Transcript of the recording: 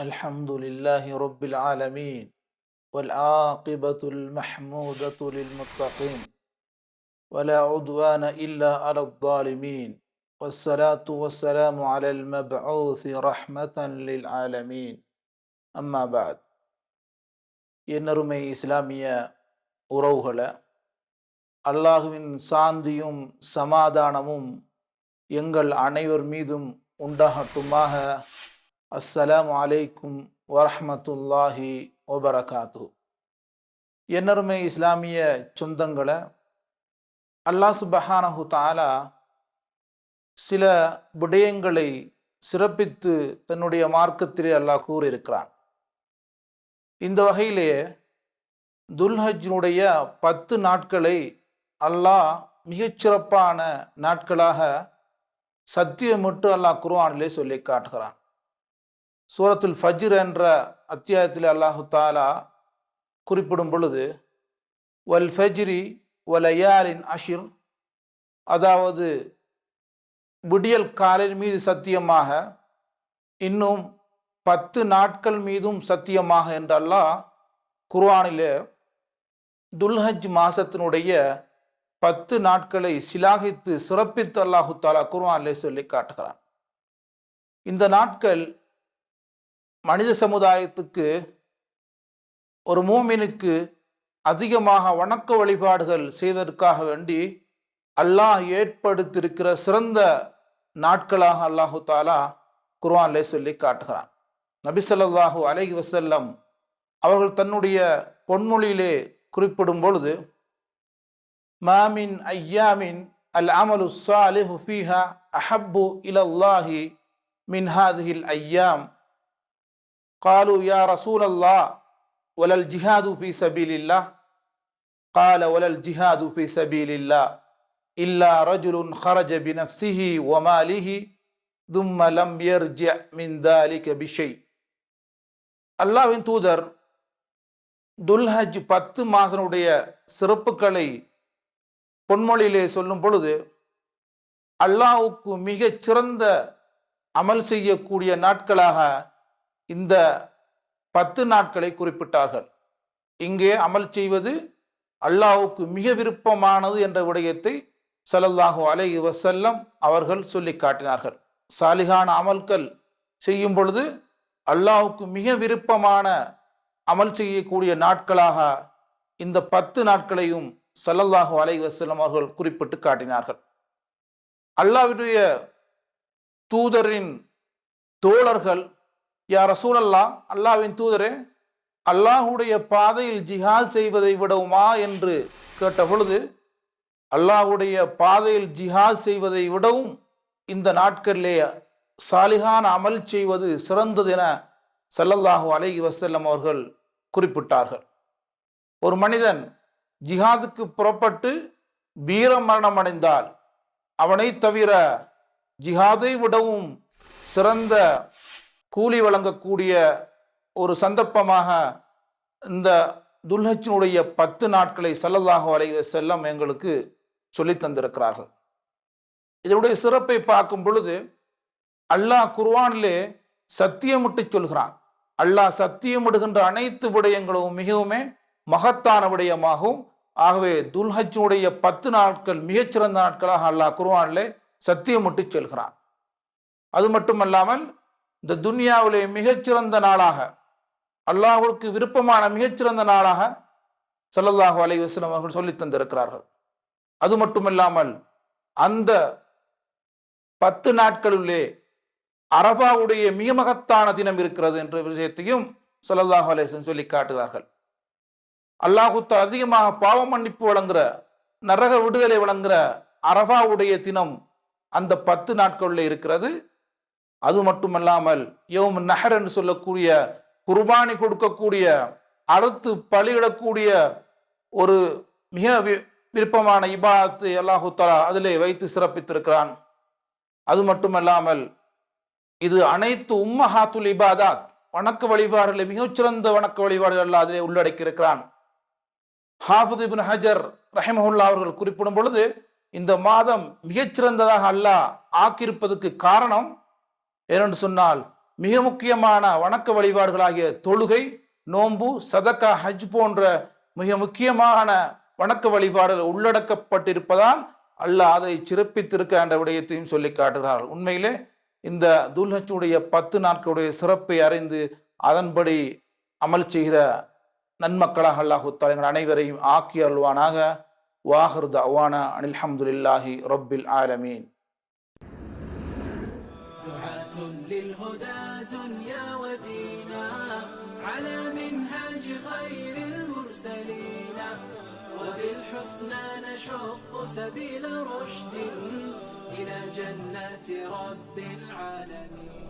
الحمد لله رب العالمين والعاقبة المحمودة للمتقين ولا عدوان إلا على الظالمين والصلاة والسلام على المبعوث رحمة للعالمين أما بعد என்னருமை இஸ்லாமிய உறவுகளை அல்லாஹுவின் சாந்தியும் சமாதானமும் எங்கள் அனைவர் மீதும் உண்டாகட்டுமாக. அஸ்ஸலாமு அலைக்கும் வரஹ்மத்துல்லாஹி வபரகாத்து. என்னருமை இஸ்லாமிய சொந்தங்களை, அல்லாஹ் சுப்ஹானஹு தஆலா சில விடயங்களை சிறப்பித்து தன்னுடைய மார்க்கத்திலே அல்லாஹ் கூறியிருக்கிறான். இந்த வகையிலே துல்ஹஜ்னுடைய 10 நாட்களை அல்லாஹ் மிகச்சிறப்பான நாட்களாக சத்தியமிட்டு அல்லாஹ் குர்ஆனிலே சொல்லி காட்டுகிறான். சூரத்துல் ஃபஜ்ர் என்ற அத்தியாயத்தில் அல்லாஹு தாலா குறிப்பிடும் பொழுது வல் ஃபஜ்ரி வலயாலின் அஷிர், அதாவது விடியல் காலின் மீது சத்தியமாக, இன்னும் 10 நாட்கள் மீதும் சத்தியமாக என்று அல்லாஹ் குர்ஆனிலே துல்ஹஜ் மாசத்தினுடைய 10 நாட்களை சிலாகித்து சிறப்பித்து அல்லாஹு தாலா குர்ஆனிலே சொல்லி காட்டுகிறான். இந்த நாட்கள் மனித சமுதாயத்துக்கு, ஒரு மூமினுக்கு அதிகமாக வணக்க வழிபாடுகள் செய்வதற்காக வேண்டி அல்லாஹ் ஏற்படுத்தியிருக்கிற சிறந்த நாட்களாக அல்லாஹு தாலா குர்ஆனிலே சொல்லி காட்டுகிறான். நபி ஸல்லல்லாஹு அலைஹி வஸல்லம் அவர்கள் தன்னுடைய பொன்மொழியிலே குறிப்பிடும் பொழுது, மாமின் ஐயாமின் அல் அமலு ஸாலிஹு ஃபீஹா அஹப்பு இலல்லாஹி மின் ஹாதிஹில் ஐயாம் قالوا يا رسول الله ولا الجهاد في سبيل الله قال ولا الجهاد في سبيل الله إلا رجل خرج بنفسه وماله ثم لم يرجع من ذلك بشيء. அல்லாஹ்வின் தூதர் துல்ஹஜ் 10 மாதனுடைய சிறப்புகளை பொன்மொழியிலே சொல்லும் பொழுது, அல்லாஹ்வுக்கு மிகச் சிறந்த அமல் செய்யக்கூடிய நாட்களாக இந்த 10 நாட்களை குறிப்பிட்டார்கள். இங்கே அமல் செய்வது அல்லாஹ்வுக்கு மிக விருப்பமானது என்ற விடயத்தை ஸல்லல்லாஹு அலைஹி வஸல்லம் அவர்கள் சொல்லி காட்டினார்கள். சாலிகான அமல்கள் செய்யும் பொழுது அல்லாஹ்வுக்கு மிக விருப்பமான அமல் செய்யக்கூடிய நாட்களாக இந்த 10 நாட்களையும் ஸல்லல்லாஹு அலைஹி வஸல்லம் அவர்கள் குறிப்பிட்டு காட்டினார்கள். அல்லாஹ்வுடைய தூதரின் தோழர்கள், யா ரசூலல்லாஹ், அல்லாஹ்வின் தூதரே, அல்லாஹ்வுடைய பாதையில் ஜிஹாத் செய்வதை விடவுமா என்று கேட்ட பொழுது, அல்லாஹ்வுடைய பாதையில் ஜிஹாத் செய்வதை விடவும் இந்த நாட்களிலே சாலிகான அமல் செய்வது சிறந்தது என ஸல்லல்லாஹு அலைஹி வஸல்லம் அவர்கள் குறிப்பிட்டார்கள். ஒரு மனிதன் ஜிஹாதுக்கு புறப்பட்டு வீர மரணம் அடைந்தால் அவனை தவிர ஜிஹாதை விடவும் சிறந்த கூலி வழங்கக்கூடிய ஒரு சந்தர்ப்பமாக இந்த துல்ஹஜ்னுடைய 10 நாட்களை ஸல்லல்லாஹு அலைஹி வஸல்லம் எங்களுக்கு சொல்லி தந்திருக்கிறார்கள். இதனுடைய சிறப்பை பார்க்கும் பொழுது அல்லாஹ் குர்ஆனிலே சத்தியமிட்டு சொல்கிறான். அல்லாஹ் சத்தியமிடுகின்ற அனைத்து விடயங்களும் மிகவும் மகத்தான விடயமாகும். ஆகவே துல்ஹஜ்னுடைய 10 நாட்கள் மிகச்சிறந்த நாட்களாக அல்லாஹ் குர்ஆனிலே சத்தியமிட்டு சொல்கிறான். அது மட்டுமல்லாமல் இந்த துன்யாவிலே மிகச்சிறந்த நாளாக, அல்லாஹ்வுக்கு விருப்பமான மிகச்சிறந்த நாளாக ஸல்லல்லாஹு அலைஹி வஸல்லம் அவர்கள் சொல்லி தந்திருக்கிறார்கள். அது மட்டுமில்லாமல் அந்த 10 நாட்களிலே அரஃபாவுடைய மிக மகத்தான தினம் இருக்கிறது என்ற விஷயத்தையும் ஸல்லல்லாஹு அலைஹி வஸல்லம் சொல்லி காட்டுகிறார்கள். அல்லாஹ் அதிகமாக பாவ மன்னிப்பு வழங்குகிற, நரக விடுதலை வழங்குகிற அரஃபாவுடைய தினம் அந்த 10 நாட்களில் இருக்கிறது. அது மட்டுமல்லாமல் யௌம் நஹர் என்று சொல்லக்கூடிய குர்பானி கொடுக்கக்கூடிய, அறுத்து பலியிடக்கூடிய ஒரு மிக விருப்பமான இபாதத்தை அல்லாஹு தஆலா அதிலே வைத்து சிறப்பித்திருக்கிறான். அது மட்டுமல்லாமல் இது அனைத்து உம்மஹாத்துல் இபாதாத், வணக்க வழிபாடுகளை மிகச்சிறந்த வணக்க வழிபாடுகள் அல்லாஹ் அதிலே உள்ளடக்கியிருக்கிறான். ஹாஃபிஸ் இப்னு ஹஜர் ரஹிமஹுல்லாஹ் அவர்கள் குறிப்பிடும் பொழுது, இந்த மாதம் மிகச்சிறந்ததாக அல்லாஹ் ஆக்கியிருப்பதற்கு காரணம் ஏனென்று சொன்னால், மிக முக்கியமான வணக்க வழிபாடுகளாகிய தொழுகை, நோன்பு, சதக்கா, ஹஜ் போன்ற மிக முக்கியமான வணக்க வழிபாடுகள் உள்ளடக்கப்பட்டிருப்பதால் அல்லாஹ் அதை சிறப்பித்திருக்க என்ற விடயத்தையும் சொல்லி காட்டுகிறார்கள். உண்மையிலே இந்த துல்ஹஜ்ஜுடைய 10 நாட்களுடைய சிறப்பை அறிந்து அதன்படி அமல் செய்கிற நன்மக்களாக அல்லாஹ் தஆலா எங்கள் அனைவரையும் ஆக்கி அருள்வானாக. வாஹிர் தஅவானா அனில் ஹம்துலில்லாஹி ரப்பில் ஆலமீன். للهدى دنيا ودينا على منهاج خير المرسلين وبالحسنى نشق سبيل رشد إلى جنات رب العالمين.